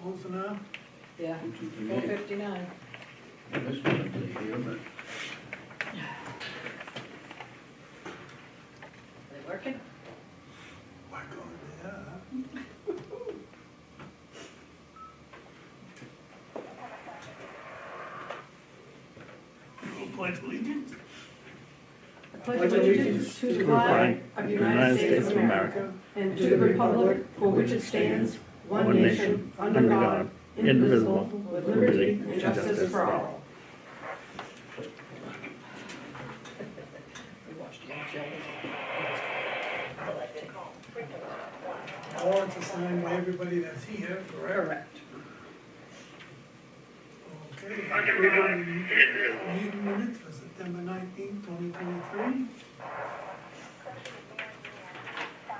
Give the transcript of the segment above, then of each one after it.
close enough? Yeah, 258. 459. This wasn't this year, but Are they working? Why God, yeah. We'll pledge allegiance. I pledge allegiance to the flag of the United States of America and to the republic for which it stands, one nation, under God, indivisible, with liberty and justice for all. We watched Young Joe. Warrants assigned by everybody that's here, correct? Correct. Okay. Meeting minutes for September 19th, 2023.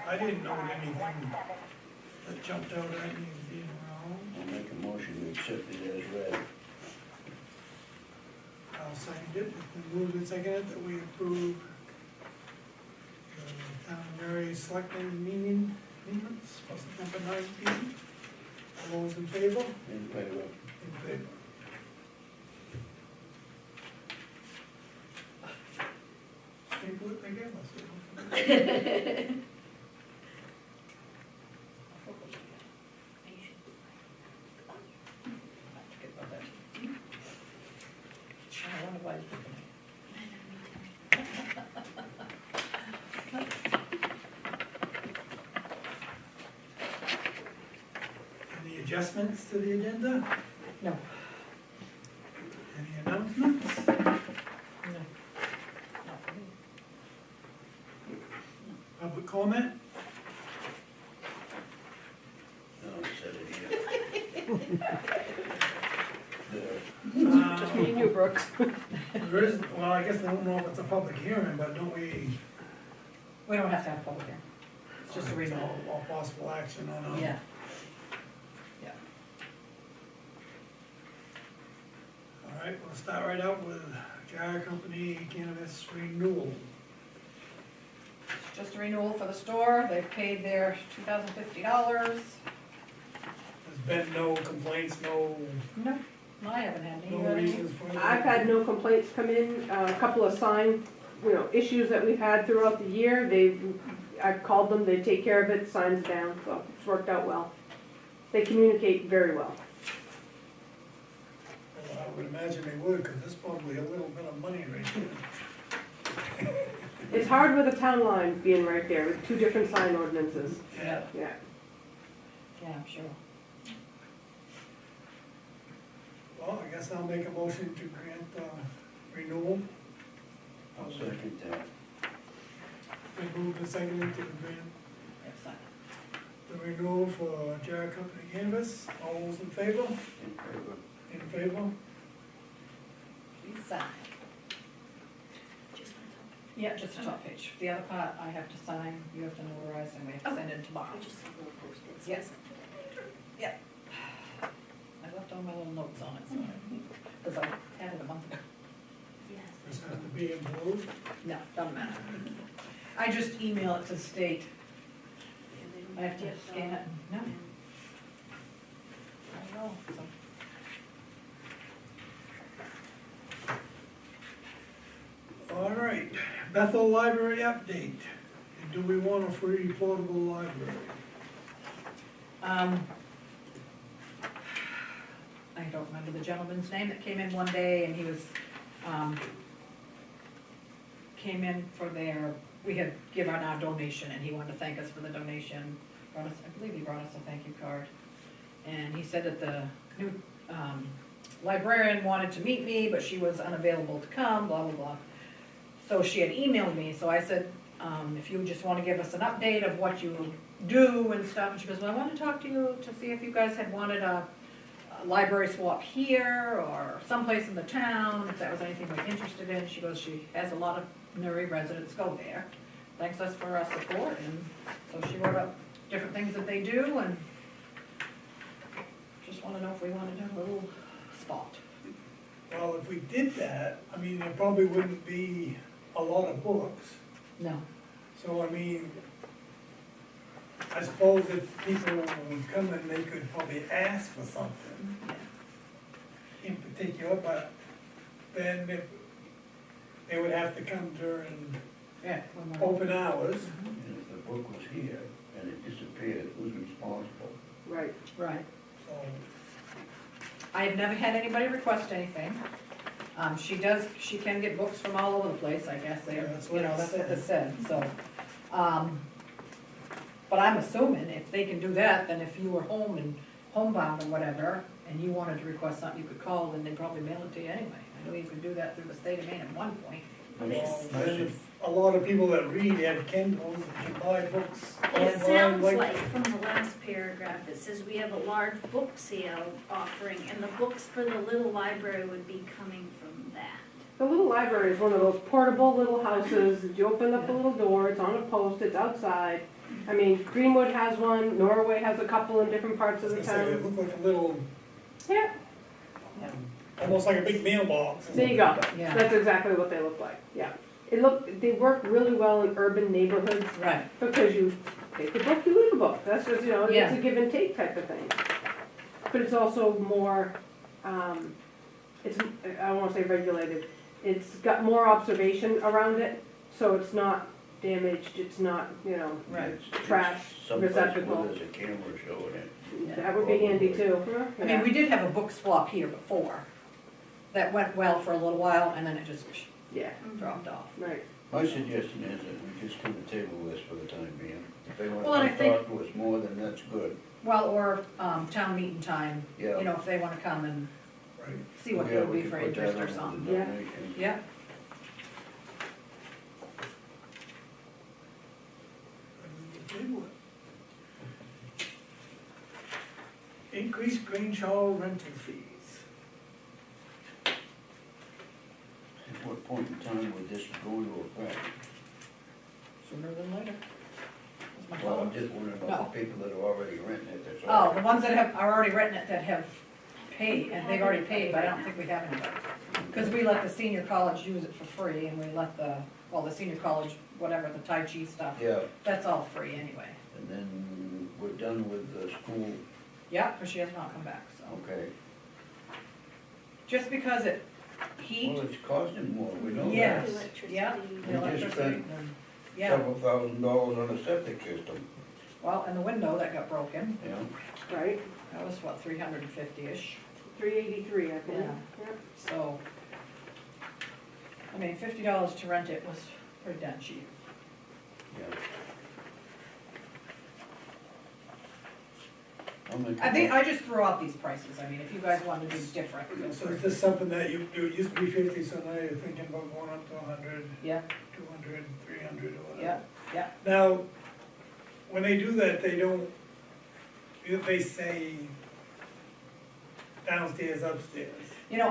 I didn't note anything that jumped out at me as being wrong. I'll make a motion to accept it as read. I'll second it. It's been moved and seconded that we approve the town of Newry Selectboard meeting minutes for September 19th. All those in favor? In favor. In favor. Think what they gave us. Forget about that. I wonder why you took it. Any adjustments to the agenda? No. Any announcements? No. Not for me. Public comment? No, it said it here. Just me and you, Brooks. There is, well, I guess I don't know if it's a public hearing, but don't we? We don't have to have a public hearing. It's just a renewal. All possible action on a. Yeah. Yeah. All right, we'll start right out with Jar Company cannabis renewal. It's just a renewal for the store. They've paid their $2,050. There's been no complaints, no, No, I haven't had any. no You had any? reasons for it. I've had no complaints come in, a couple of sign, issues that we've had throughout the year, I've called them, they take care of it, signs down, so it's worked out well. They communicate very well. Well, I would imagine they would, because there's probably a little bit of money right there. It's hard with a town line being right there with two different sign ordinances, Yeah. yeah. Yeah, I'm sure. Well, I guess I'll make a motion to grant renewal. I'll second that. Been moved and seconded to grant Yes, I- the renewal for Jar Company cannabis. All those in favor? In favor. In favor? Please sign. Yeah, just the top page. The other part I have to sign, you have to notarize, and we have to send it tomorrow. Yes. Yeah. I left all my little notes on it, so, because I had it a month ago. This has to be improved. No, doesn't matter. I just email it to the state. I have to scan it, no. I don't know, so. All right, Bethel Library update. Do we want a free portable library? I don't remember the gentleman's name that came in one day, and he was, came in for we had given our donation, and he wanted to thank us for the donation. I believe he brought us a thank you card. And he said that the new librarian wanted to meet me, but she was unavailable to come, blah, blah, blah. So she had emailed me, so I said, if you just want to give us an update of what you do and stuff, and she goes, well, I want to talk to you to see if you guys had wanted a library swap here or someplace in the town, if that was anything we're interested in. She goes, she has a lot of Newry residents go there, thanks us for our support, and so she wrote up different things that they do, and just want to know if we wanted to have a little spot. Well, if we did that, I mean, there probably wouldn't be a lot of books. No. So, I mean, I suppose if people would come in, they could probably ask for something in particular, but then if, they would have to come during Yeah. when we're- open hours. And if the book was here and it disappeared, who's responsible? Right. Right. So, I've never had anybody request anything. She can get books from all over the place, I guess, Yeah, that's what it that's what it said. said, so. But I'm assuming if they can do that, then if you were home and homebound or whatever, and you wanted to request something, you could call, and they'd probably mail it to you anyway. I know you could do that through the state of Maine at one point. well, then if a lot of people that read have Kindles and can buy books It online, sounds like, like from the last paragraph, it says we have a large book sale offering, and the books for the little library would be coming from that. The little library is one of those portable little houses, that you open up a little door, it's on a post, it's outside. I mean, Greenwood has one, Norway has a couple in different parts I of was the gonna say, they town. look like a little, Yeah, almost like a big mailbox. there you go, Yeah. that's exactly what they look like, yeah. They work really well in urban neighborhoods, Right. because you take a book, you leave a book, that's just, it's Yeah. a give and take type of thing. But it's also more, it's, I don't wanna say regulated, it's got more observation around it, so it's not damaged, it's not, Right. It's trash someplace receptacle. where there's a camera showing it. That would be handy too. I mean, we did have a book swap here before. That went well for a little while, and then it just Yeah, dropped off. right. My suggestion is that we just come to table this for the time being. If they Well, and I want to think- talk to us more, then that's good. Well, or, town meeting time, Yeah. if they wanna come and Right. see what Yeah, it would we be can for put that interest or on as a something. Yeah. donation. Yeah, Table it. Increase Grange-Hall rental fees. At what point in time would this go into effect? sooner than later. That's my Well, I'm thought. just wondering about the people that are already renting it, that's Oh, all. the ones that are already written it that have paid, and they've already paid, but I don't think we have anybody. Because we let the senior college use it for free, and we let the senior college, whatever, the Tai Chi stuff, Yeah, that's all free anyway. and then we're done with the school, Yeah, because she has not come back, so. okay. Just because it, heat, Well, it's costing more, we know Yes. that. Electricity. yeah, We the just electricity, spent yeah, Several $1,000s on a septic system, well, and the window that got broken, you know? Right, that was what, 350-ish, 383, I think. Yeah. so. I mean, $50 to rent it was pretty damn cheap. Yeah. I'll make a I think, mo- I just threw out these prices, I mean, if you guys wanted to do different, feel So free. is this something that it used to be 50, so now you're thinking about going up to 100, Yeah, 200, 300 or whatever? yeah, yeah, Now, when they do that, they don't, if they say downstairs, upstairs. you know,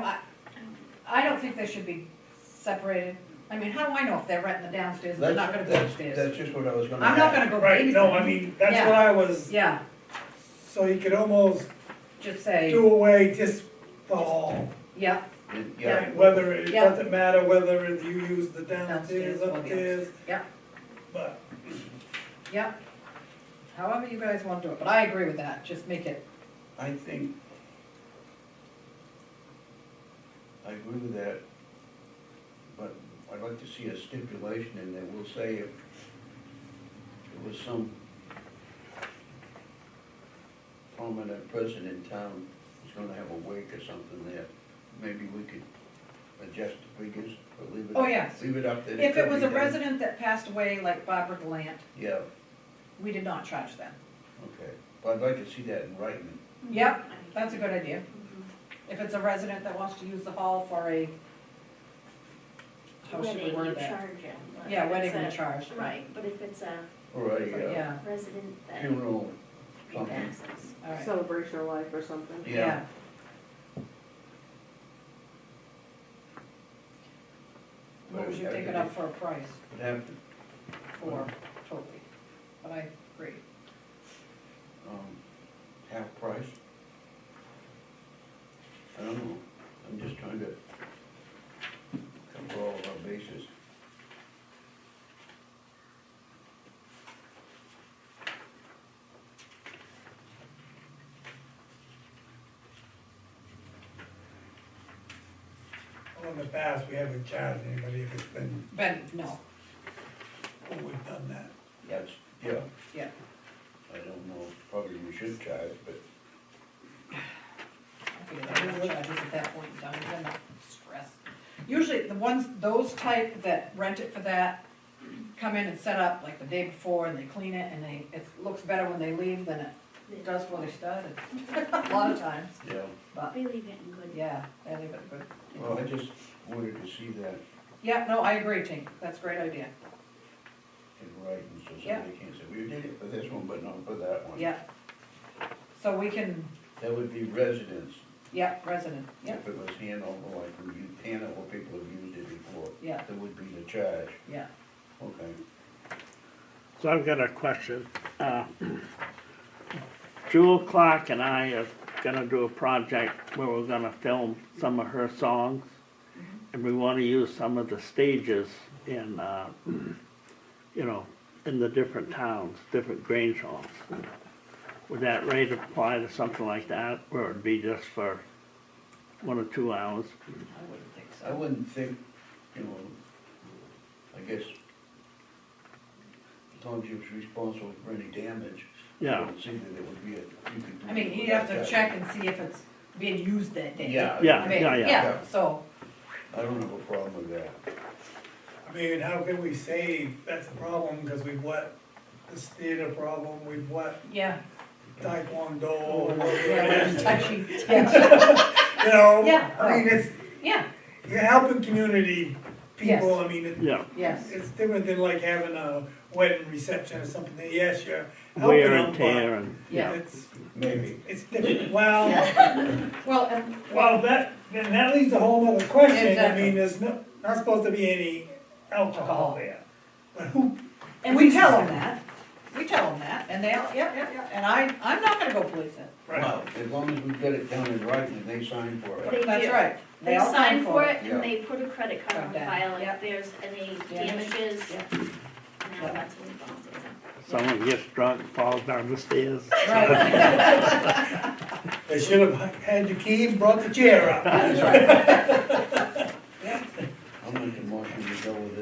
I don't think they should be separated. I mean, how do I know if they're renting the downstairs and they're not gonna go upstairs? That's just what I was gonna I'm not ask. gonna go Right, no, I babysitting. mean, that's Yeah. what I was, Yeah, so you could almost just say, do away just the hall. yeah, Yeah, Right, whether, it Yeah. doesn't matter whether you use the Downstairs downstairs, or the upstairs, yeah, but yeah. However you guys want to do it, but I agree with that, just make it, I think, I agree with that, but I'd like to see a stipulation in there, we'll say if there was some prominent person in town who's gonna have a wake or something there, maybe we could adjust the figures, or leave it. Oh, yes. Leave it up to. if it was a resident that passed away, like Barbara Delant, Yeah, we did not charge them. okay, but I'd like to see that in writing. Yep, that's a good idea. Mhm. If it's a resident that wants to use the hall for a, how should we Wedding, you word that? charge them. but Yeah, if wedding it's we a- charge, right, Right, but if it's a Or a yeah, resident that funeral, something. passes. all right, Celebration of life or something. Yeah. yeah. What was you thinking of for a price Would have to, for totally, but I agree. half price? I don't know, I'm just trying to cover all of our bases. So in the past, we haven't charged anybody if it's been, No, oh, we've done that. That's, yeah, yeah. I don't know, probably we should charge, but I figured they would charge us at that point in time, we're not stressed. Usually, the ones, those type that rent it for that, come in and set up like the day before, and they clean it, and it looks better when they leave than it does before they started. A lot of times, yeah. but, They leave it in good. yeah, they leave it good. Well, I just wanted to see that Yeah, no, I agree, Tink, that's a great idea, in writing, so Yeah. somebody can't say, we did it for this one, but not for that one. yeah. So we can, That would be residents, yeah, resident, yeah, if it was Hanover, like Hanover, people have used it before, yeah, that would be the charge, yeah. okay. So I've got a question. Jewel Clark and I are gonna do a project where we're gonna film some of her songs. And we wanna use some of the stages in, you know, in the different towns, different Grange halls. Would that rate apply to something like that, or it'd be just for 1 or 2 hours? I wouldn't think I so. wouldn't think, you know, I guess, as long as you're responsible for any damage, I Yeah, don't see that it would be you could do. I mean, it you'd have without to that. check and see if it's being used that day. Yeah. Yeah, I mean, yeah. yeah, so, I don't have a problem with that. I mean, how can we say that's a problem, because we've let this theater problem, we've let yeah, Taekwondo, yeah, and, it's touchy, yeah, you know, Yeah. I mean, it's, yeah, you're helping community people, Yes. I mean, yeah. yes, it's different than like having a wedding reception or something, yes, you're helping Wear them, and tear and, yeah. it's, Maybe. it's different, well, Well, and, well, then that leaves a whole other question, I Exactly. mean, there's not supposed to be any alcohol there. But who, and we tell them that, and they'll, yeah, and I'm not gonna go police it. right, Well, as long as we've got it down in writing and they sign for it. They That's do. right. They all sign for it Yeah. and they put a credit card on Down. file Yeah. if there's any Damage. damages. Yeah. Now that's when we policy it. someone gets drunk, falls down the stairs. Right, they should have had the key and brought the chair up. that's right. Yeah. I'll make a motion to go with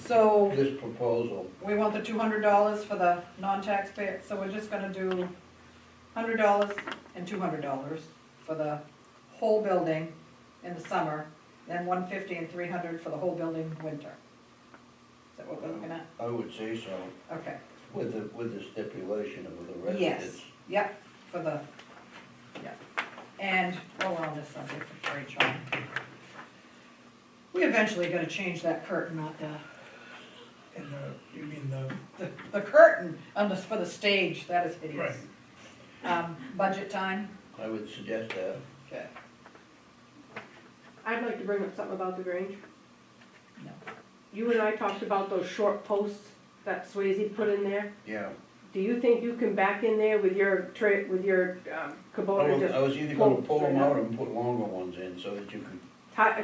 So, this proposal. we want the $200 for the non-taxpayer, so we're just gonna do $100 and $200 for the whole building in the summer, then $150 and $300 for the whole building winter. Is that what we're looking at? I would say so, Okay, with the stipulation of the yes, residents. yep, for the, yep. And while we're on this subject of Rachel, we eventually gotta change that curtain, not the, And, you mean the curtain on the, for the stage, that is hideous. Right. Budget time? I would suggest that. Okay. I'd like to bring up something about the Grange. No. You and I talked about those short posts that Swayze put in there. Yeah. Do you think you can back in there with your with your Kubota and just I was either gonna pull them straight up? out and put longer ones in so that you could.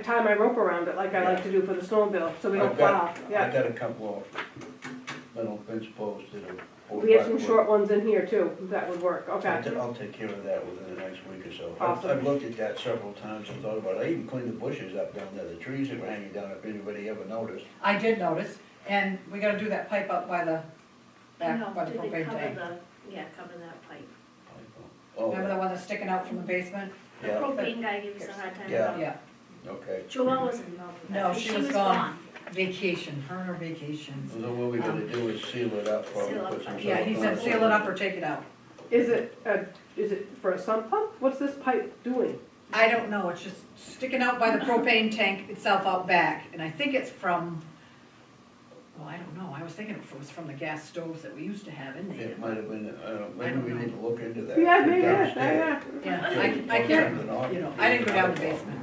tie my rope around it like I like to do for the snowmobile, so we don't I've got- plow? I Yeah. got a couple of metal fence posts that are. 4 We have by some 4. short ones in here too, that would work, okay. I'll take care of that within the next week or so. Awesome. I've looked at that several times and thought about it. I even cleaned the bushes up down there, the trees that were hanging down, if anybody ever noticed. I did notice, and we gotta do that pipe up by the, I know, back by the do they propane cover tank. cover that pipe. Oh, Remember the one that's sticking out from the basement? The yeah, propane guy gave us a hard time Yeah. about it. Yeah, okay. Joelle wasn't involved with that. No, she was gone. Vacation, her and her vacations. So what we gotta do is seal it up, probably Seal put up. some. Yeah, he said silicone seal it up or take it out. Is it for a sump pump? What's this pipe doing? I don't know, it's just sticking out by the propane tank itself out back, and I think it's from, well, I don't know, I was thinking it was from the gas stoves that we used to have in there. It might have been, maybe don't we know. need to look into that. Yeah, maybe, Downstairs. Yeah, I Plug can't, something off. you know, I didn't go down the basement.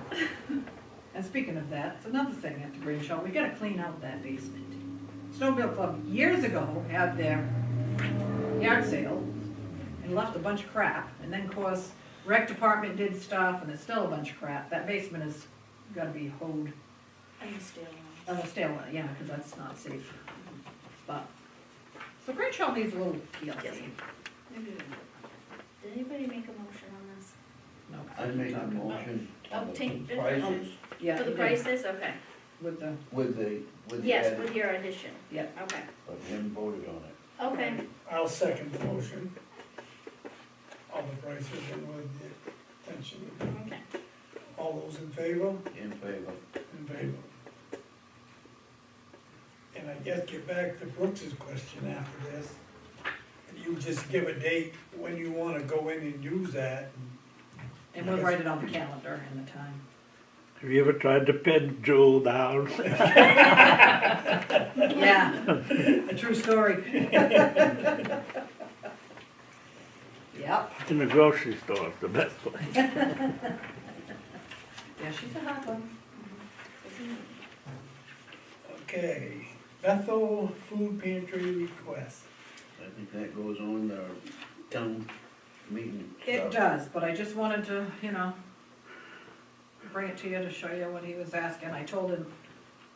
And speaking of that, it's another thing at the Green Shell, we gotta clean out that basement. Snowmobile Club years ago had their yard sale and left a bunch of crap, and then of course, rec department did stuff, and there's still a bunch of crap. That basement has gotta be hoed And the stairwell. on the stairwell, yeah, because that's not safe. But, so Green Shell needs a little TLC. Maybe we will. Did anybody make a motion on this? No, 'cause I keep make a talking about- motion on the Obtain- prices, Yeah. For the yeah, prices, okay. With the, with the Yes, added, with your addition. Yeah. Okay, but we haven't voted on it. okay. I'll second the motion. All the prices and with the attention. Okay. All those in favor? In favor. In favor. And I guess get back to Brooks's question after this. And you just give a date when you wanna go in and use that. and we'll write it on the calendar and the time. Have you ever tried to pin Joel down? Yeah, a true story. Yep, In the grocery store is the best place. yeah, she's a hot one. Okay, Bethel Food Pantry request. I think that goes on the town meeting It stuff. does, but I just wanted to, bring it to you to show you what he was asking. I told him,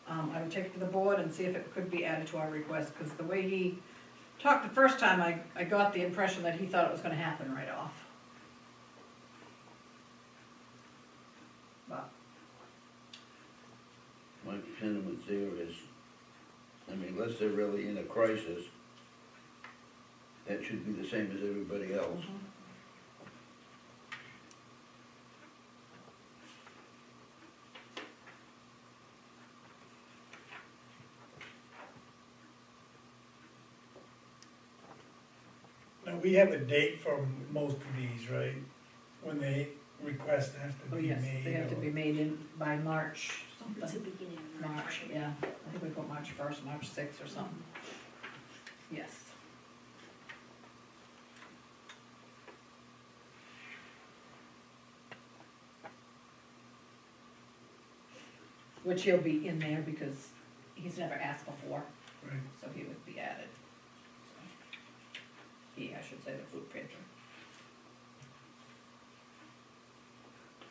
I would take it to the board and see if it could be added to our request, because the way he talked the first time, I got the impression that he thought it was gonna happen right off. But, My sentiments there is, I mean, unless they're really in a crisis, that should be the same as everybody else. Now, we have a date for most of these, right? When they request have to oh be yes, made. they have to or- be made in, by March It's the something. beginning of March. March, yeah, I think we put March 1st, March 6th or something. Yes. Which he'll be in there because he's never asked before, Right. so he would be added. He, I should say, the food pantry.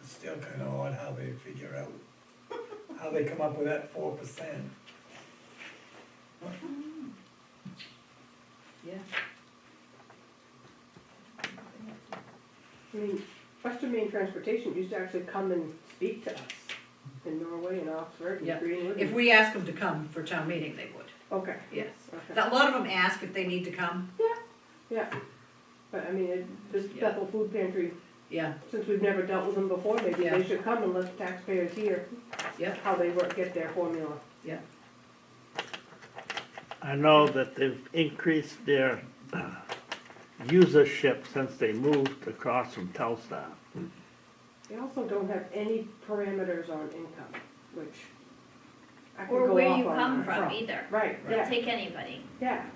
It's still kinda odd how they figure out, how they come up with that 4%. Yeah. I mean, Western Maine Transportation used to actually come and speak to us in Norway and Oxford and Yeah. Greenwood. If we ask them to come for town meeting, they would, Okay, yes. okay. A lot of them ask if they need to come, Yeah, but I mean, this Yeah. Bethel Food Pantry, yeah, since we've never dealt with them before, maybe Yeah. they should come and let the taxpayers hear Yep. how they work, get their formula. yeah. I know that they've increased their usership since they moved across from Telstar. They also don't have any parameters on income, which I could Or go where off you on come that. from From. either. Right, They'll yeah, take anybody. yeah.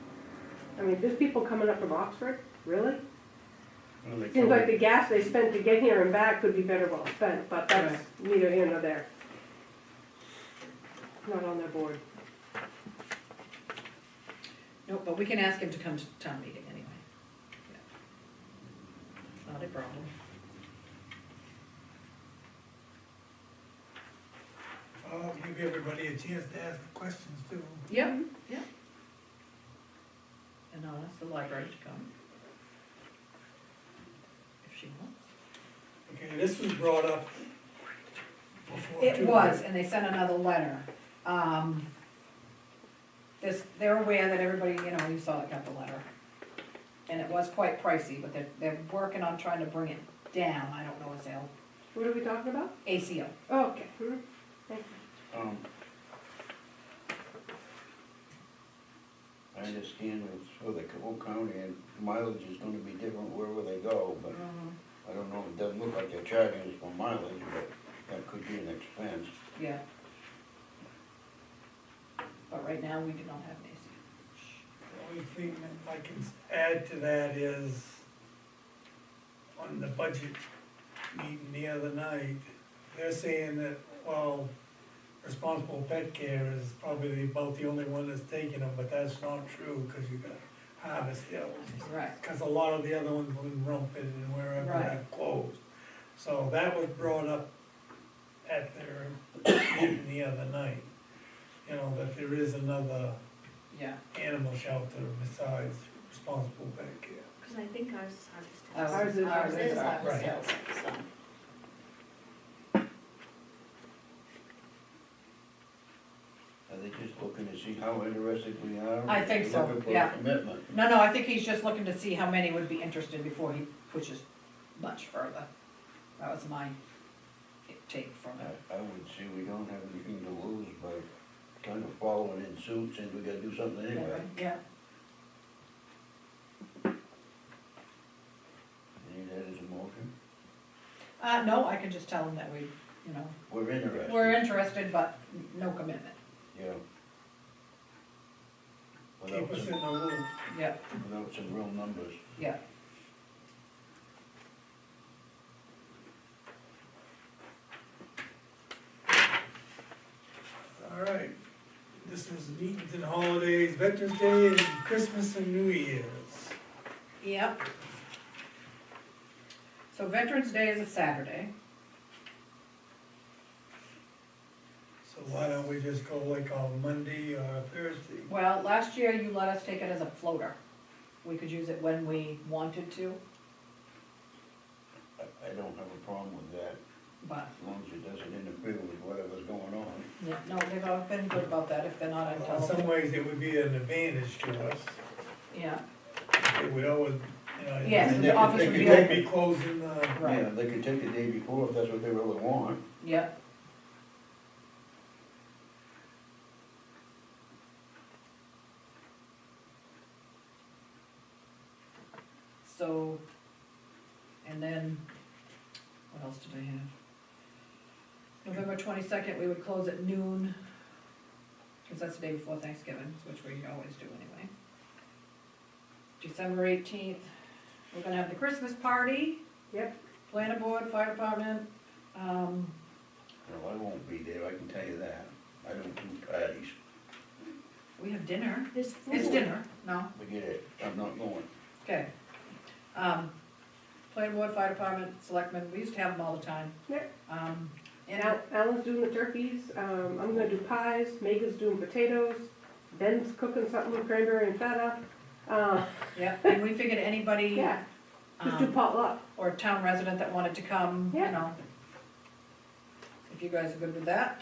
I mean, there's people coming up from Oxford, really? Well, they Seems like probably- the gas they spent to get here and back could be better well spent, but that's neither here nor there. Not on their board. No, but we can ask him to come to town meeting anyway. Yeah. Not a problem. I'll give everybody a chance to ask questions too. Yep, yep. And I'll ask the library to come. If she wants. Okay, this was brought up before. It too, was, right? and they sent another letter. They're aware that everybody, you saw that got the letter. And it was quite pricey, but they're working on trying to bring it down. I don't know if they'll, What are we talking about? ACO. Oh, okay. Thank you. I understand it's for the whole county and mileage is gonna be different wherever they go, but I don't know, it doesn't look like they're charging us for mileage, but that could be an expense. Yeah. But right now, we do not have an ACO. The only thing that I can add to that is, on the budget meeting the other night, they're saying that, well, responsible pet care is probably about the only one that's taking them, but that's not true, cause you got Harvest Hill. Right. Cause a lot of the other ones in Rumpin and wherever Right. have closed. So that was brought up at their meeting the other night, that there is another Yeah. animal shelter besides responsible pet care. Cause I think ours is Harvest Ours Hills. is- Ours is ours Harvest is- Hills, so. see how interested we are. I think so, Looking for a yeah. commitment. No, I think he's just looking to see how many would be interested before he pushes much further. That was my take from it. I would say we don't have anything to lose by kind of following in suit, since we gotta do something anyway. Yeah, Need that as a motion? no, I can just tell him that we, We're interested. we're interested, but no commitment. Yeah. Keep Without us in some, the loop. Yeah, without some real numbers. yeah. All right, this is meetings and holidays, Veterans Day, and Christmas and New Year's. Yep. So Veterans Day is a Saturday. So why don't we just go like on Monday or Thursday? Well, last year you let us take it as a floater. We could use it when we wanted to, I don't have a problem with that, but, as long as it doesn't interfere with whatever's going on. yeah, no, they've all been good about that if they're not on Well, in television. some ways, it would be an advantage to us. Yeah, It would always, yes, And the they could- office they would could be They'd open, be closing, right, Yeah, they could take the day before if that's what they really want. yeah. So, and then, what else did I have? November 22nd, we would close at noon, because that's the day before Thanksgiving, which we always do anyway. December 18th, we're gonna have the Christmas party. Yep. Planning board, fire department, Well, I won't be there, I can tell you that. I don't do parties. we have dinner. There's food. It's dinner, no, Forget it, I'm not going. okay. Planning board, fire department, selectmen, we used to have them all the time. Yep. And Alan's doing the turkeys, I'm gonna do pies, Megan's doing potatoes, Ben's cooking something with cranberry and feta. yeah, and we figured anybody, Yeah, just do potluck. or town resident that wanted to come, you Yeah. know. If you guys are good with that,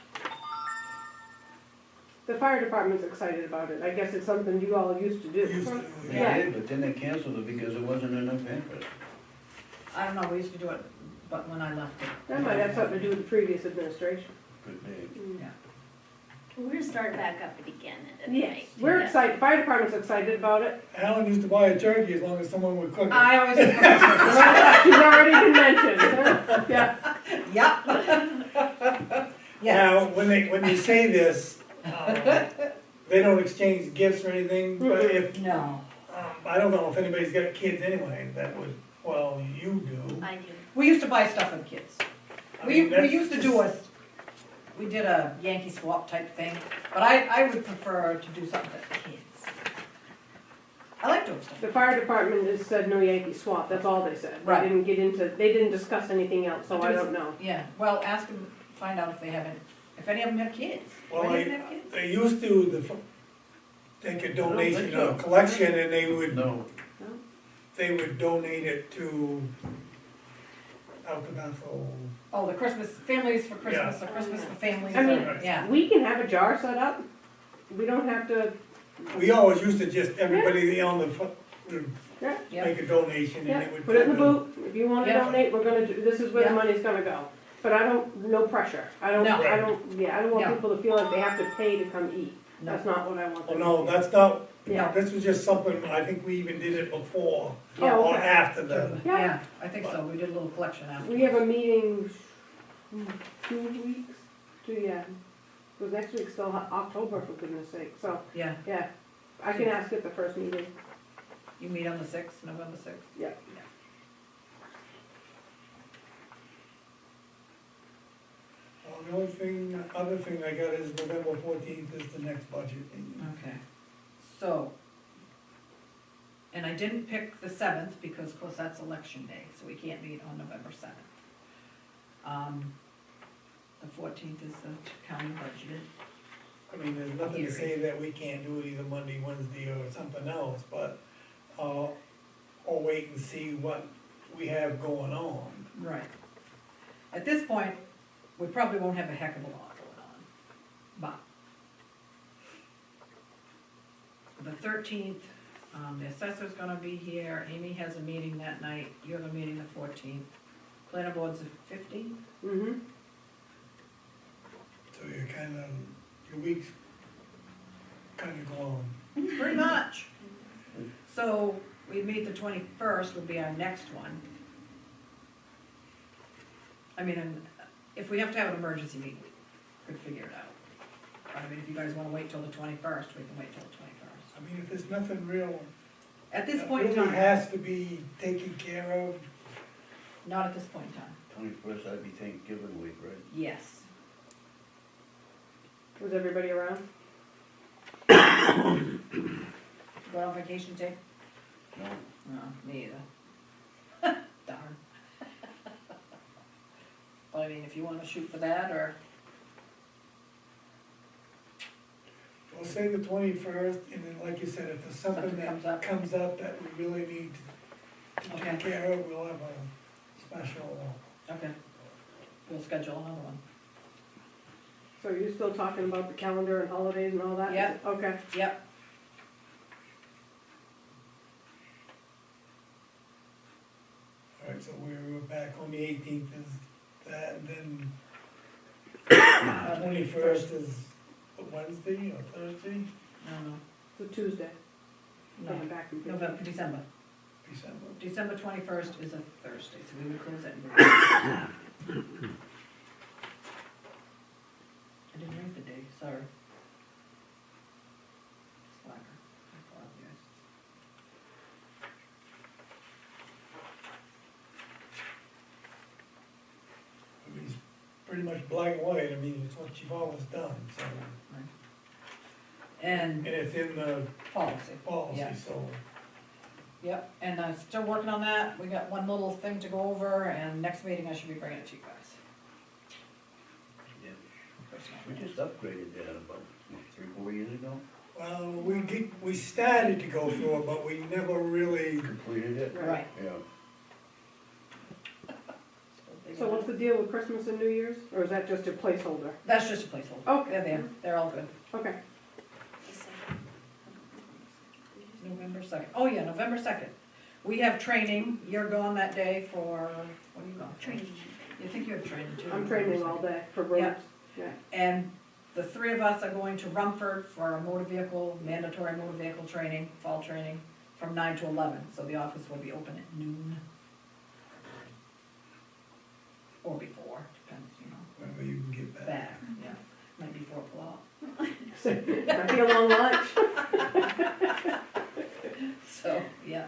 The fire department's excited about it, I guess it's something you all used to do. used to, They Yeah. did, but then they canceled it because there wasn't enough interest. I don't know, we used to do it, but when I left it. That might have something to do with the previous administration. Could be. Yeah. We're gonna start back up it again at Yes, night. we're Yeah. excited, fire department's excited about it. Alan used to buy a turkey as long as someone would cook it. I always. She's already been mentioned, yeah. Yep. Yes, Now, when you say this, they don't exchange gifts or anything, but if, no, I don't know if anybody's got kids anyway, that would, well, you do. I do. we used to buy stuff for the kids. I We mean, that's used to do we did a Yankee swap type thing, but I would prefer to do something for the kids. I like doing stuff. The fire department has said no Yankee swap, that's all they said. Right. They didn't discuss anything else, so I don't know. Yeah, well, ask them, find out if they haven't, if any of them have kids. Well, Any of them have kids? they used to, take a donation or a collection and they would donate it to Out the Bethel. Oh, the Christmas, families for Christmas, or Christmas for families, I mean, or, yeah. We can have a jar set up, we don't have to, We always used to just, everybody on the, would yeah, Yeah. make a donation and yeah, it would. put it in the boot, if you wanna Yeah. donate, we're gonna do, this is where the Yeah. money's gonna go. But I don't, no pressure, I don't No. want No. people to feel like they have to pay to come eat, No, that's not what I want Oh, them to no, do. that's not, Yeah. this was just something, I think we even did it before, Yeah. or after the, Yeah. yeah, I think so, we did a little collection after. We have a meeting 2 weeks, because next week's still October, for goodness sake, so, Yeah, yeah. I can ask at the first meeting. you meet on the sixth, November sixth? Yeah. the only other thing I got is November 14th is the next budget meeting. Okay, so, and I didn't pick the 7th because of course that's election day, so we can't meet on November 7th. The 14th is the county budget. I mean, there's nothing to say that we can't do it either Monday, Wednesday, or something else, but, or wait and see what we have going on. Right. At this point, we probably won't have a heck of a lot going on, but the 13th, the assessor's gonna be here, Amy has a meeting that night, you have a meeting the 14th. Planning board's the 15th? Mm-hmm. So you're kinda, your week's kinda gone. Pretty much. So, we meet the 21st would be our next one. I mean, and if we have to have an emergency meeting, we could figure it out. But I mean, if you guys wanna wait till the 21st, we can wait till the 21st. I mean, if there's nothing real, At this that point in really time, has to be taken care of, not at this point in time, 21st, that'd be Thanksgiving week, right? yes. Was everybody around? Go on vacation, Jake? No, No, me either. Darn. But I mean, if you wanna shoot for that, or, we'll say the 21st, and then like you said, if there's something Something comes that up. comes up that we really need to Okay. take care of, we'll have a special, okay, we'll schedule another one. So you're still talking about the calendar and holidays and all that? Yeah. Okay. Yep, alright, so we're back on the 18th is that, and then Uh, 21st is a Wednesday or Thursday, no, So Tuesday, no, coming no, back from November, December. December. December 21st is a Thursday, so we would close that. I didn't write the date, sorry. Slacker, I apologize. I mean, it's pretty much black and white, I mean, it's what you've always done, so, And and it's in the policy. policy, Yeah. so. Yep, and I'm still working on that, we got one little thing to go over, and next meeting I should be bringing it to you guys. yeah, Personnel. we just upgraded that about, what, 3-4 years ago? Well, we started to go through it, but we never really, Completed it? Right. Yeah. So what's the deal with Christmas and New Year's? Or is that just a placeholder? That's just a placeholder. Okay. They're there, they're all good. Okay. November 2nd. Oh yeah, November 2nd. We have training, you're gone that day for, what are you going for? Training. You think you have training too? I'm training all day for roads. Yeah. And the three of us are going to Rumford for a motor vehicle, mandatory motor vehicle training, fall training, from 9 to 11, so the office will be open at noon. Or before, depends, you know, whenever you can get back. back, yeah, might be 4 o'clock. Might be a long lunch. So, yeah.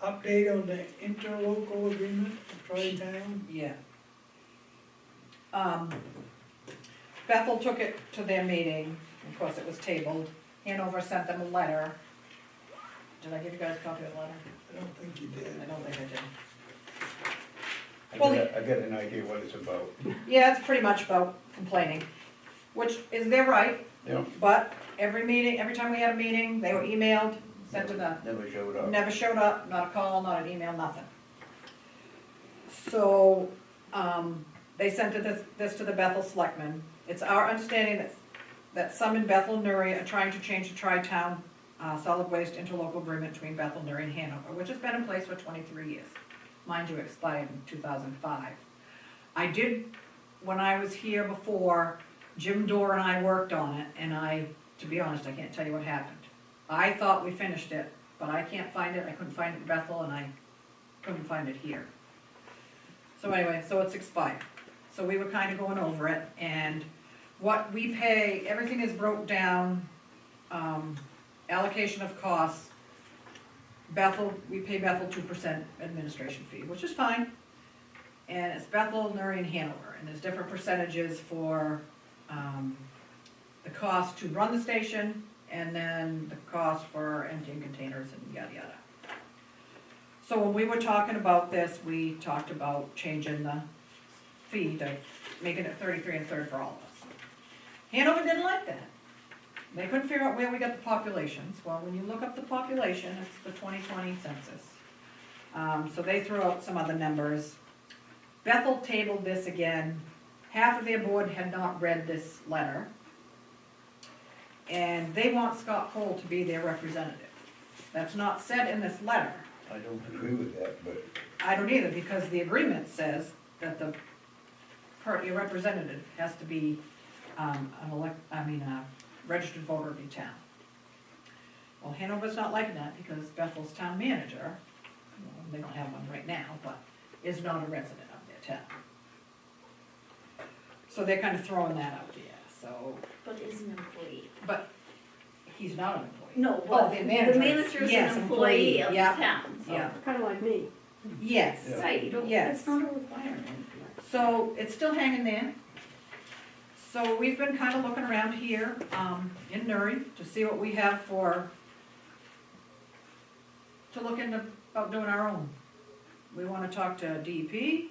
Update on the interlocal agreement for Tri-Town? Yeah. Bethel took it to their meeting, of course it was tabled, Hanover sent them a letter. Did I give you guys a copy of the letter? I don't think you did. I don't think I did. I Well, got an idea what it's about. Yeah, it's pretty much about complaining, which is their right, Yeah. but every meeting, every time we had a meeting, they were emailed, sent to the, Never showed up. never showed up, not a call, not an email, nothing. So, they sent this to the Bethel Selectmen. It's our understanding that some in Bethel and Newry are trying to change the tri-town, solid waste interlocal agreement between Bethel, Newry, and Hanover, which has been in place for 23 years. Mind you, expired in 2005. I did, when I was here before, Jim Dorr and I worked on it, and to be honest, I can't tell you what happened. I thought we finished it, but I can't find it, I couldn't find it in Bethel, and I couldn't find it here. So anyway, so it's expired. So we were kinda going over it, and what we pay, everything is broke down, allocation of costs. Bethel, we pay Bethel 2% administration fee, which is fine. And it's Bethel, Newry, and Hanover, and there's different percentages for, the cost to run the station, and then the cost for emptying containers and yada yada. So when we were talking about this, we talked about changing the fee to making it 33 1/3 for all of us. Hanover didn't like that. They couldn't figure out where we got the populations. Well, when you look up the population, it's the 2020 census. So they threw out some other numbers. Bethel tabled this again. Half of their board had not read this letter. And they want Scott Cole to be their representative. That's not said in this letter. I don't agree with that, but I don't either, because the agreement says that your representative has to be, a registered voter of your town. Well, Hanover's not liking that because Bethel's town manager, well, they don't have one right now, but is not a resident of their town. So they're kind of throwing that out there, so, But is an employee. but he's not an employee. No, Oh, but the the manager. manager is Yes, an employee of the yeah, town, so. Yeah, Kinda like me. yes. Yeah. Right, you don't, Yes. it's not a requirement. So it's still hanging there. So we've been kind of looking around here, in Newry to see what we have to look into about doing our own. We wanna talk to DEP,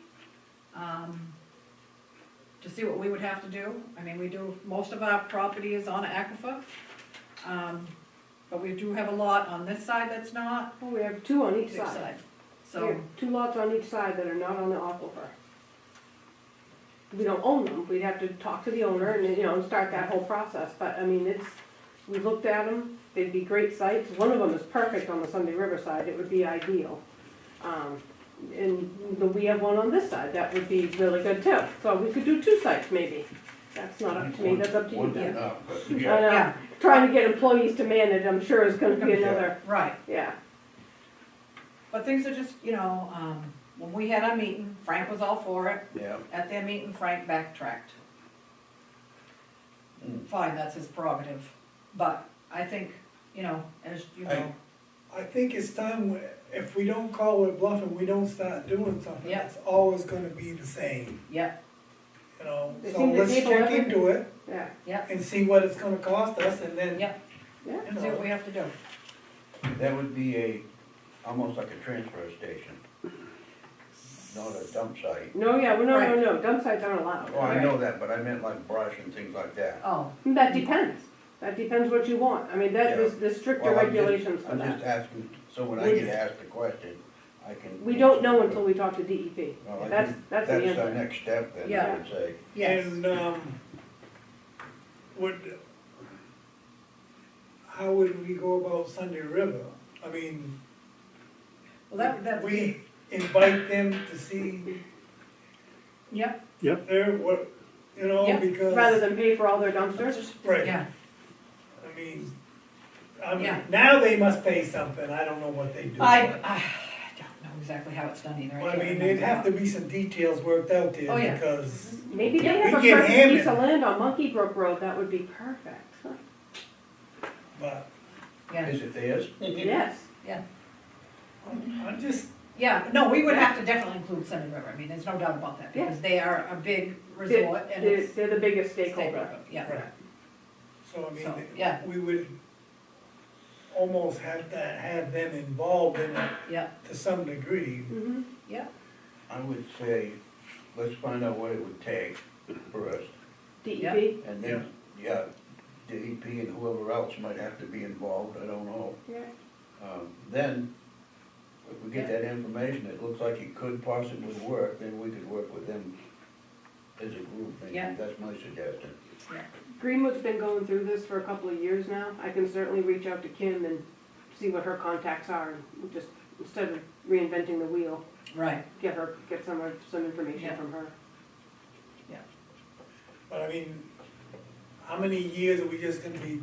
to see what we would have to do. I mean, we do, most of our property is on aquifer. But we do have a lot on this side that's not, Oh, we have two on each big side. side. We So, have 2 lots on each side that are not on the aquifer. We don't own them, we'd have to talk to the owner and, start that whole process, but I mean, we looked at them, they'd be great sites. One of them is perfect on the Sunday River side, it would be ideal. We have one on this side, that would be really good too, so we could do 2 sites maybe. That's not up to me, that's up to you one's guys. enough, but I yeah. know, Yeah. trying to get employees to manage, I'm sure is gonna be another, right. yeah. But things are just, when we had our meeting, Frank was all for it. Yeah. At their meeting, Frank backtracked. Mm. Fine, that's his prerogative, but I think, as you know, I think it's time, if we don't call it bluff and we don't start doing something, Yep. it's always gonna be the same, yeah, They So seem to let's table check everything. into it Yeah, and see what it's gonna cost us and then, yeah, yeah. you see what we know, have to do. That would be almost like a transfer station, not a dump site. No, yeah, well, no, Right. no, dump sites aren't allowed. Oh, I know that, but I meant like brush and things like that. Oh, That depends. That depends what you want. I mean, Yeah. there's stricter Well, I'm just- regulations for I'm just that. asking, so when I get asked a question, I can. We don't know until we talk to DEP. Well, I That's think the That's our answer. next step then, I Yeah. would say. yes, and, how would we go about Sunday River? I mean, well, that's, we invite them to see yep, their, what, Yeah. because. Rather than pay for all their dumpsters. Right. yeah, I mean, Yeah. now they must pay something, I don't know what they do. I but- don't know exactly how it's done either. But I can't mean, there'd remember. have to be some details worked out there Oh, yeah. because, Maybe they Yeah, have a we get perfect hammered. piece of land on Monkey Brook Road. That would be perfect. but Yeah, Is it theirs? Yes. I'm just, yeah, no, we would have to definitely include Sunday River, I mean, there's no doubt about that, because they are a big resort and it's. They're the biggest state stakeholder. road, Yeah, right. So I So, mean, yeah. we would almost have to have them involved in it yeah, to some degree. Mm-hmm. yeah, I would say, let's find out what it would take first, DEP. and then, yeah, DEP and whoever else might have to be involved, I don't know. Yeah. Then, if we get that information, it looks like it could possibly work, then we could work with them as a group, maybe, Yeah. that's my suggestion. Greenwood's been going through this for a couple of years now. I can certainly reach out to Kim and see what her contacts are and just, instead of reinventing the wheel, right, get some information Yeah. from her. But I mean, how many years are we just gonna be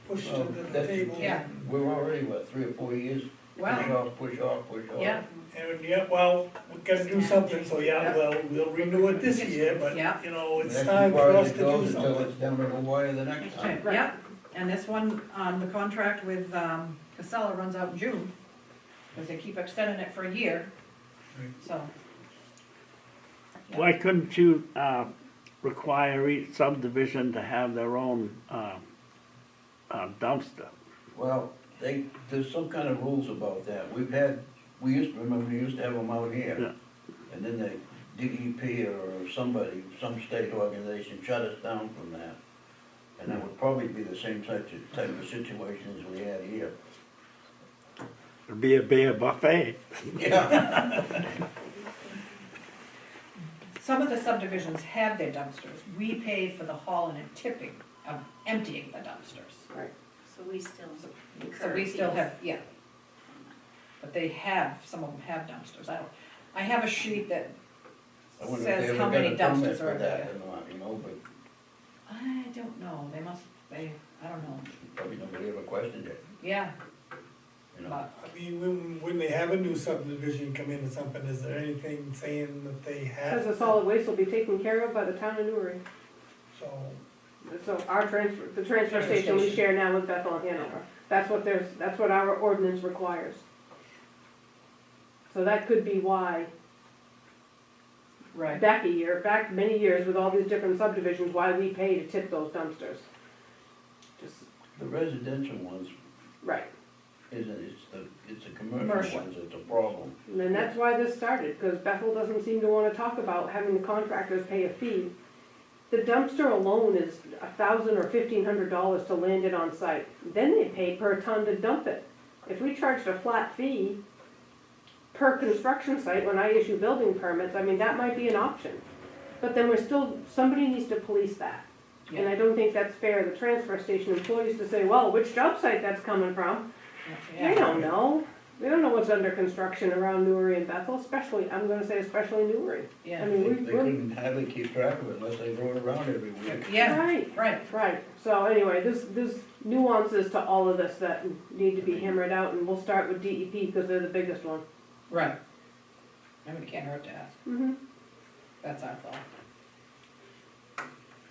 pushed Well, under the that's- table? Yeah. We're already, what, 3 or 4 years? Push well, off, push off, push off. yeah, And, yeah, well, we gotta do something, so yeah, we'll renew it this year, but, Yeah. it's That's time as for far as us it to do goes until something. it's down to the wire the next time. Right. yeah, and this one, the contract with, Casella runs out in June, because they keep extending it for a year, Right. so. Why couldn't you, require each subdivision to have their own, dumpster? Well, there's some kind of rules about that. We used to have them out here. Yeah. And then the DEP or somebody, some state organization shut us down from that. And that would probably be the same type of situations we had here. It'd be a beer buffet. Yeah. Some of the subdivisions have their dumpsters. We pay for the hauling and tipping of emptying the dumpsters. So we still So incur we still fees. have, yeah. But they have, some of them have dumpsters. I have a sheet that I wonder if they says ever how got many a permit dumpsters for are that there. or not, you know, but I don't know, I don't know. probably nobody ever questioned it, Yeah, you know. but, I mean, when they have a new subdivision come in or something, is there anything saying that they have? Because the solid waste will be taken care of by the town of Newry. So, So our the transfer station we share now with Bethel and Hanover, that's what our ordinance requires. So that could be why, right, back many years with all these different subdivisions, why we pay to tip those dumpsters. Just, The residential ones right, it's the commercial Commercial. ones that's a problem. and then that's why this started, because Bethel doesn't seem to wanna talk about having the contractors pay a fee. The dumpster alone is $1,000 or $1,500 to land it on site, then they pay per ton to dump it. If we charged a flat fee per construction site, when I issue building permits, I mean, that might be an option. But then somebody needs to police that. And I don't think that's fair, the transfer station employees to say, well, which job site that's coming from? They yeah, don't know. They don't know what's under construction around Newry and Bethel, especially, I'm gonna say especially Newry. I yeah, mean, They we're, couldn't hardly keep track of it unless they rode around every week. yeah, right, right, so anyway, there's nuances to all of this that need to be hammered out, and we'll start with DEP, because they're the biggest one. right. I mean, it can't hurt to ask, Mm-hmm. that's our thought.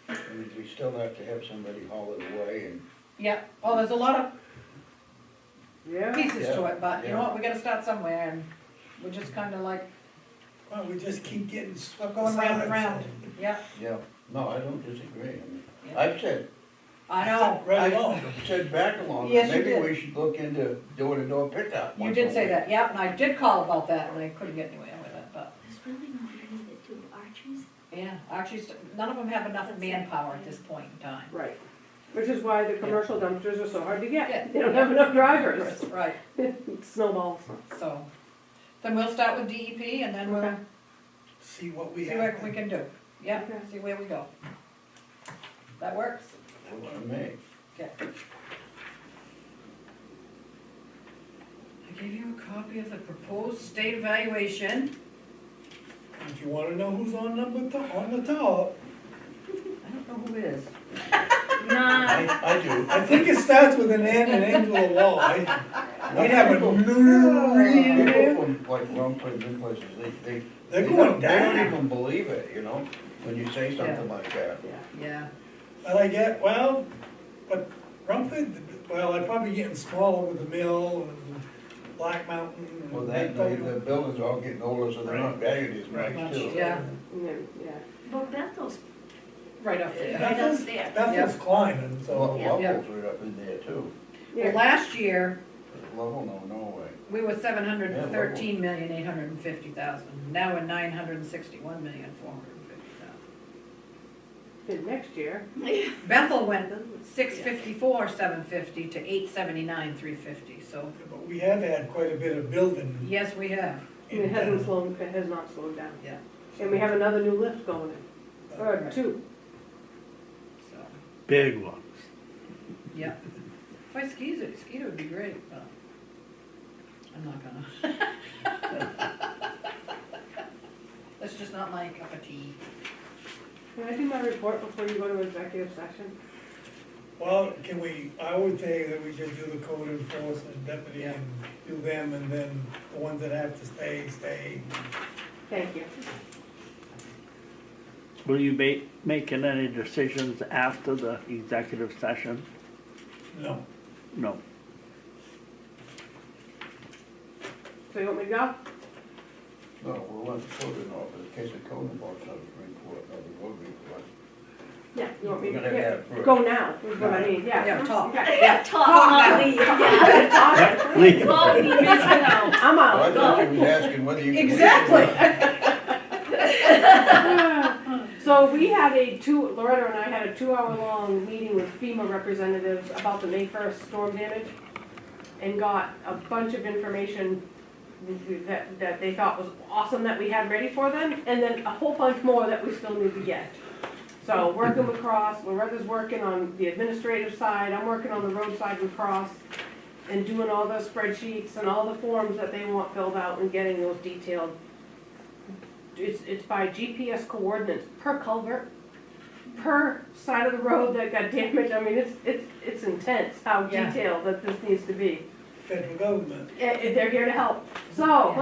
I mean, we still have to have somebody haul it away and, Yeah, well, there's a lot of Yeah. pieces to Yeah, it, but you know yeah. what, we gotta start somewhere, and we're just kinda like well, we just keep getting swept going round aside, and round, so. yeah, yeah, no, I don't disagree. I mean, Yeah. I've said, I know. Right along. I've said back along, Yes, you maybe did. we should look into door-to-door pickup. You once did a say week. that, yep, and I did call about that, and I couldn't get anywhere with it, but, There's really not many that do Archie's. yeah, actually, none of them have enough manpower at this point in time. Right, which is why the commercial dumpsters are so hard to Yeah. get, they don't have enough drivers. Right, It snowballs. so, then we'll start with DEP, and then we'll Okay. See what we see have. what we can do, yeah, Okay. see where we go. That works? Works for me. Okay. I gave you a copy of the proposed state evaluation. If you wanna know who's on on the top, I don't know who it is. Nah, I do. I think it starts with an N and ends with a Y. We have a Newry in there. People from like Rumford and places, They're they going they don't down. even believe it, you know, when you say something like that. Yeah, But but Rumford, well, they're probably getting smaller with the mill and Black Mountain. and Well, Big the buildings are all getting older, so they're not valued as Right. much too. yeah, Yeah. but Bethel's right up there. right up Bethel's, there. Bethel's climbing, so. Lovell's Yeah. right up in there too. Well, Yeah. last year, Lovell, no way. we were 713,850,000. Now we're 961,450,000. Then next year, Bethel went 654,750 to 879,350, so, But we have had quite a bit of building. yes, we have, it hasn't slowed, it has not slowed down. yeah, And we have another new lift going in, or Right. two. so, Big ones. yeah. If I skied it would be great, but I'm not gonna. That's just not my cup of tea. Can I do my report before you go to executive session? Well, I would say that we should do the code enforcement deputy Yeah. and do them, and then the ones that have to stay. Thank you. Will you be making any decisions after the executive session? No, No. So you want me to go? No, we'll let the code office, in case the code enforcement report, the road report. Yeah, you want me We're to, gonna have yeah, that first. go now, is what I mean, yeah. Yeah, talk. Okay. Yeah, talk, Talk not now. leave, yeah. Talk. Legal. Talk means no. I'm Well, I out. thought you was asking whether you. could- Exactly. So So we had Loretta and I had a 2-hour-long meeting with FEMA representatives about the May 1st storm damage and got a bunch of information that they thought was awesome that we had ready for them, and then a whole bunch more that we still need to get. So working with Cross, Loretta's working on the administrative side, I'm working on the road side with Cross, and doing all the spreadsheets and all the forms that they want filled out and getting those detailed. It's by GPS coordinates per culvert, per side of the road that got damaged. I mean, it's intense how Yeah. detailed that this needs to be. Federal government. They're here to help. So,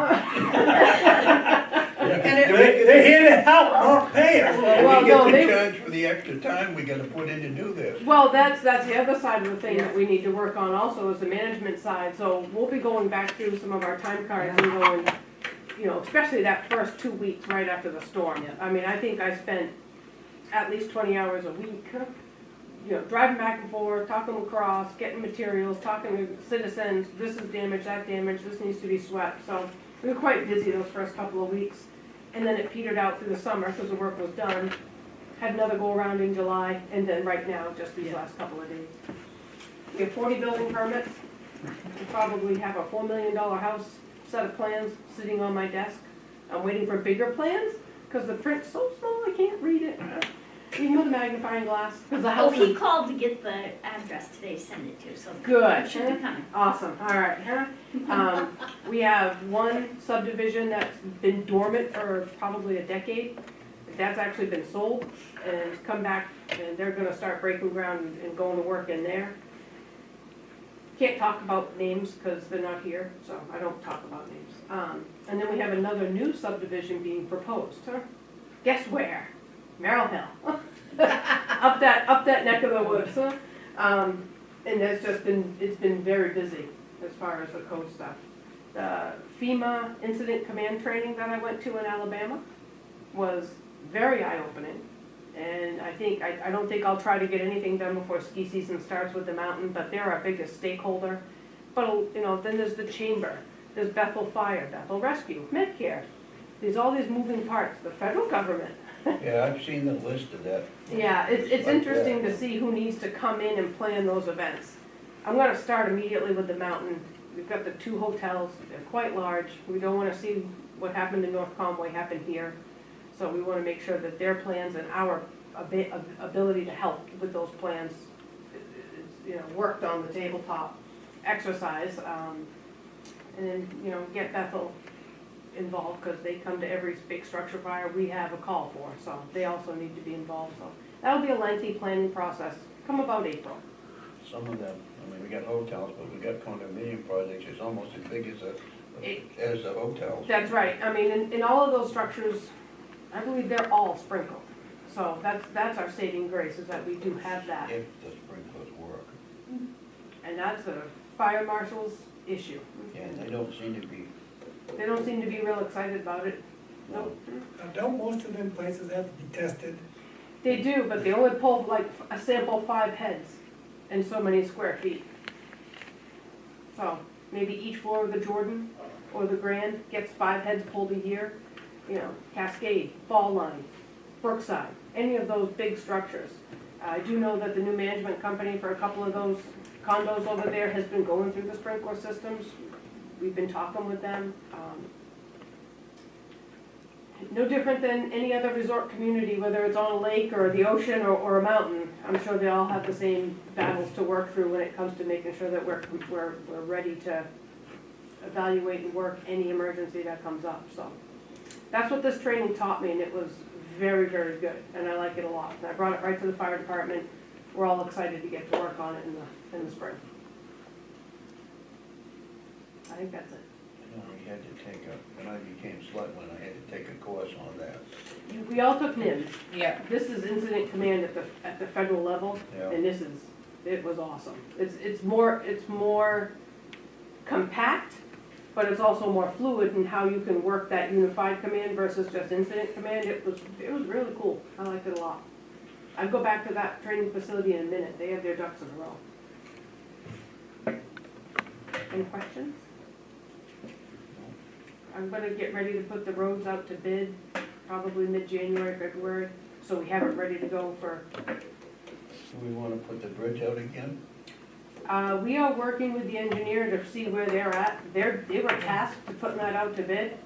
They're here to help, not pay us. well, We no, get they, to charge for the extra time we gotta put in to do this. well, that's the other side of the thing that we need to work on also is the management side. So we'll be going back through some of our time cards and going, you know, especially that first 2 weeks right after the storm. Yeah. I mean, I think I spent at least 20 hours a week, you know, driving back and forth, talking with Cross, getting materials, talking to citizens, this is damaged, that damaged, this needs to be swept. So we were quite busy those first couple of weeks. And then it petered out through the summer because the work was done. Had another go around in July, and then right now, just these last couple of days. We have 40 building permits. We probably have a $4 million house set of plans sitting on my desk. I'm waiting for bigger plans because the print's so small I can't read it. Even with a magnifying glass, because the Oh, house he is called to get the address today, send it to, so. good. It should be coming. Awesome, all right. We have one subdivision that's been dormant for probably a decade. That's actually been sold and come back, and they're gonna start breaking ground and going to work in there. Can't talk about names because they're not here, so I don't talk about names. And then we have another new subdivision being proposed. Guess where? Merrill Hill. up that neck of the woods. And that's just it's been very busy as far as the code stuff. The FEMA incident command training that I went to in Alabama was very eye-opening. And I don't think I'll try to get anything done before ski season starts with the mountain, but they're our biggest stakeholder. But, you know, then there's the chamber, there's Bethel Fire, Bethel Rescue, Medcare. There's all these moving parts, the federal government. Yeah, I've seen the list of that. Yeah, it's Like interesting that. to see who needs to come in and plan those events. I'm gonna start immediately with the mountain. We've got the 2 hotels, they're quite large. We don't wanna see what happened in North Conway happen here. So we wanna make sure that their plans and our ability to help with those plans is, you know, worked on the tabletop exercise. And then, you know, get Bethel involved, because they come to every big structure fire we have a call for, so they also need to be involved, so. That'll be a lengthy planning process, come about April. Some of them, I mean, we got hotels, but we got condominium projects, it's almost as big as the hotels. That's right, I mean, in all of those structures, I believe they're all sprinkled. So that's our saving grace, is that we do have that, If the sprinklers work. and that's a fire marshal's issue. Yeah, they don't seem to be, They don't seem to be real excited about it. no. Now, don't most of them places have to be tested? They do, but they only pull like a sample 5 heads and so many square feet. So maybe each floor of the Jordan or the Grand gets 5 heads pulled a year. You know, Cascade, Fall Line, Brookside, any of those big structures. I do know that the new management company for a couple of those condos over there has been going through the sprinkler systems. We've been talking with them. No different than any other resort community, whether it's on a lake or the ocean or a mountain. I'm sure they all have the same battles to work through when it comes to making sure that we're ready to evaluate and work any emergency that comes up. So that's what this training taught me, and it was very, very good, and I like it a lot. And I brought it right to the fire department. We're all excited to get to work on it in the spring. I think that's it. You know, you had to take when I became selectman, I had to take a course on that. We all took NIMS. Yeah. This is incident command at the federal level, Yeah. and it was awesome. It's more compact, but it's also more fluid in how you can work that unified command versus just incident command. It was really cool. I liked it a lot. I'd go back to that training facility in a minute. They have their ducks in a row. Any questions? I'm gonna get ready to put the roads out to bid, probably mid-January, February. So so we have it ready to go for, Do we wanna put the bridge out again? we are working with the engineer to see where they're at. They were tasked to putting that out to bid,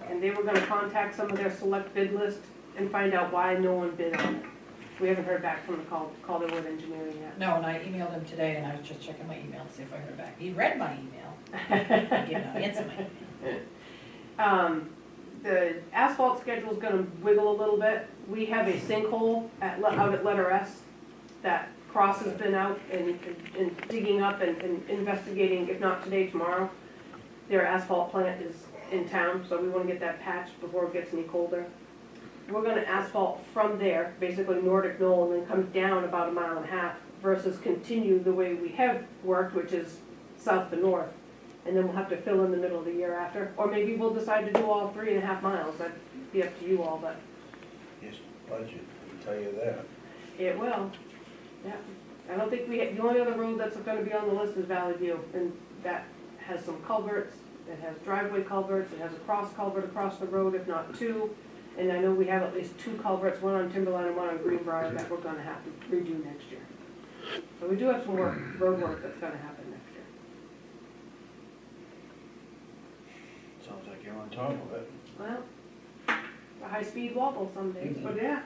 and they were gonna contact some of their select bid list and find out why no one bid on it. We haven't heard back from the Calderwood Engineering yet. No, and I emailed him today, and I was just checking my email to see if I heard back. He read my email. He did not answer my email. The asphalt schedule's gonna wiggle a little bit. We have a sinkhole out at letter S that Cross has been out and digging up and investigating, if not today, tomorrow. Their asphalt plant is in town, so we wanna get that patched before it gets any colder. We're gonna asphalt from there, basically Nordic Knoll, and then come down about 1.5 miles versus continue the way we have worked, which is south to north. And then we'll have to fill in the middle of the year after, or maybe we'll decide to do all 3.5 miles, that'd be up to you all, but Yes, budget, I'll tell you that. it will, yeah. I don't think the only other road that's gonna be on the list is Valley View, and that has some culverts, it has driveway culverts, it has a cross culvert across the road, if not 2. And I know we have at least 2 culverts, one on Timberline and one on Greenbrier, that we're gonna have to redo next year. So we do have some road work that's gonna happen next year. Sounds like you're on top of it. Well, a high-speed wobble some days, but yeah.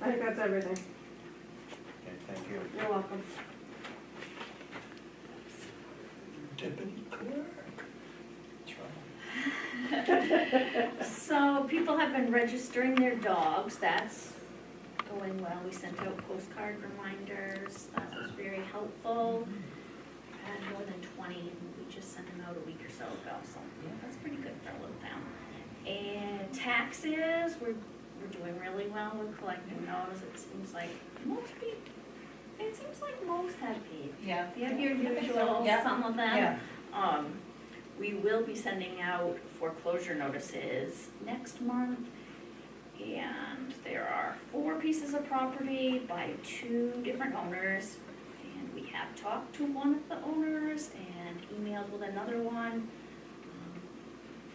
I think that's everything. Okay, thank you. You're welcome. Deputy clerk. So people have been registering their dogs, that's going well. We sent out postcard reminders, that was very helpful. Had more than 20, we just sent them out a week or so ago, so that's pretty good for a little town. And taxes, we're doing really well with collecting those. It seems like most have paid. Yeah. You have your I think so. usual, Yeah. some of them. Yeah. We will be sending out foreclosure notices next month. And there are 4 pieces of property by 2 different owners. And we have talked to one of the owners and emailed with another one.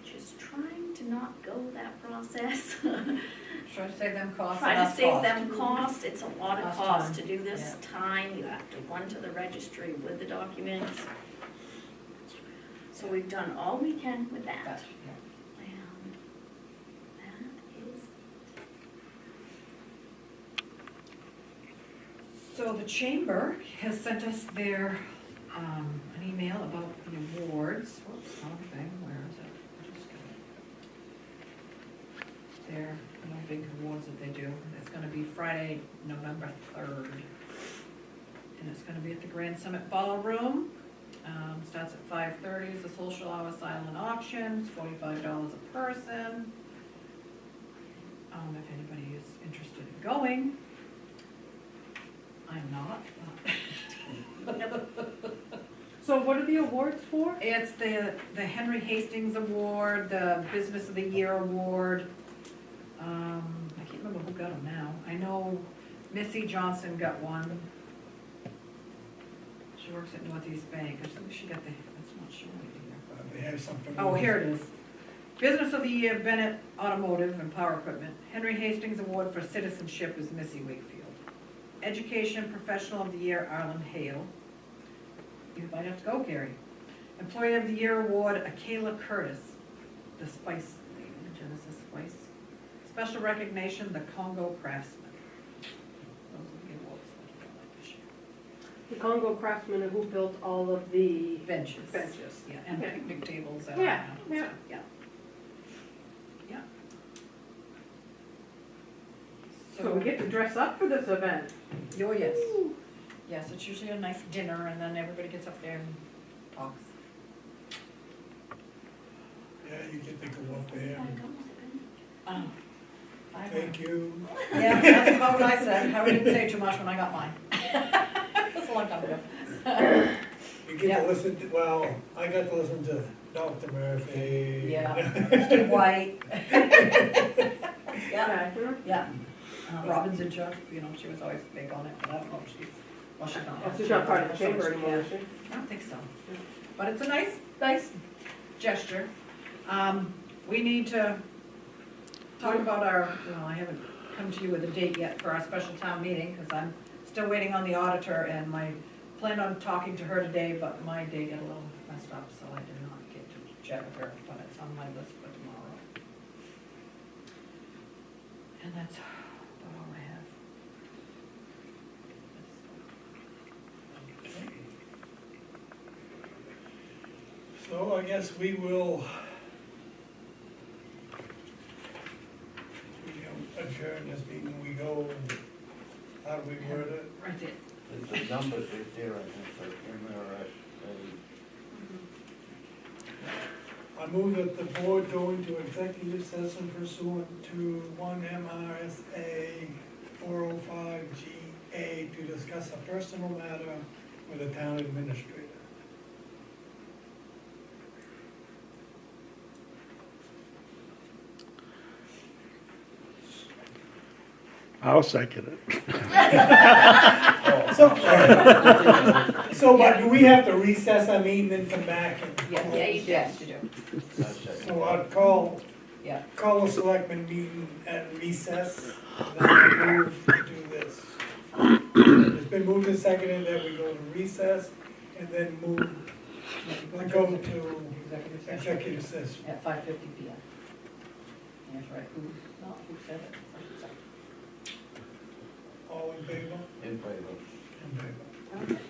Just trying to not go that process. Try to save them costs. Try and to us save cost. them cost, it's a lot of Cost cost time. to do this Yeah. time, you have to run to the registry with the documents. So we've done all we can with that. Gotcha, yeah. And that is So the chamber has sent us their, an email about the awards. Whoops, wrong thing, where is it? I just got it. Their, big awards that they do. It's gonna be Friday, November 3rd. And it's gonna be at the Grand Summit Ballroom. Starts at 5:30, it's a social hour silent auction, it's $45 a person. If anybody is interested in going. I'm not, but. So what are the awards for? It's the Henry Hastings Award, the Business of the Year Award. I can't remember who got them now. I know Missy Johnson got one. She works at Northeast Bank. I think she got that's not showing either. They have something. Oh, here it is. Business of the Year, Bennett Automotive and Power Equipment. Henry Hastings Award for Citizenship is Missy Wakefield. Education Professional of the Year, Arlen Hale. You might have to go, Gary. Employee of the Year Award, Akela Curtis, the Spice Lady, Genesis Spice. Special recognition, the Congo Craftsman. Those are the awards that I like this year. The Congo craftsmen who built all of the Benches. benches. Yeah, and Yeah. picnic tables. Yeah, yeah. yeah. Yeah. Yeah. So we get to dress up for this event. Oh, yes. Yes, it's usually a nice dinner and then everybody gets up there and talks. Yeah, you get to go up there. Oh. Thank you. Yeah, that's about what I said. I didn't say too much when I got mine. That's a long time ago. You get Yeah. to listen to, well, I got to listen to Dr. Murphy. Yeah, Steve White. Yeah, Okay. yeah. Robin Zinchuk, she was always big on it, but I don't know if she's not. Oh, she's not part of the chamber anymore, is she? I don't think so. But it's a nice gesture. We need to talk about our, well, I haven't come to you with a date yet for our special town meeting, because I'm still waiting on the auditor, and my, planned on talking to her today, but my day got a little messed up, so I did not get to chat with her, but it's on my list for tomorrow. And that's about all I have. So I guess we will adjourn this meeting, we go, how do we word it? Right there. There's the numbers right there, I think, for MRS. I move that the board go into executive session pursuant to 1 MRSA 405GA to discuss a personal matter with the town administrator. I'll second it. So, but do we have to recess our meeting and come back? And- Yes, Yeah, you do. yes, you do, So I'd call yeah. a selectmen meeting at recess, and then I move to do this. It's been moved and seconded that we go to recess, and then move, go to Executive session executive session. at 5:50 PM. That's right, who said it? All in favor? In favor. In favor. Okay.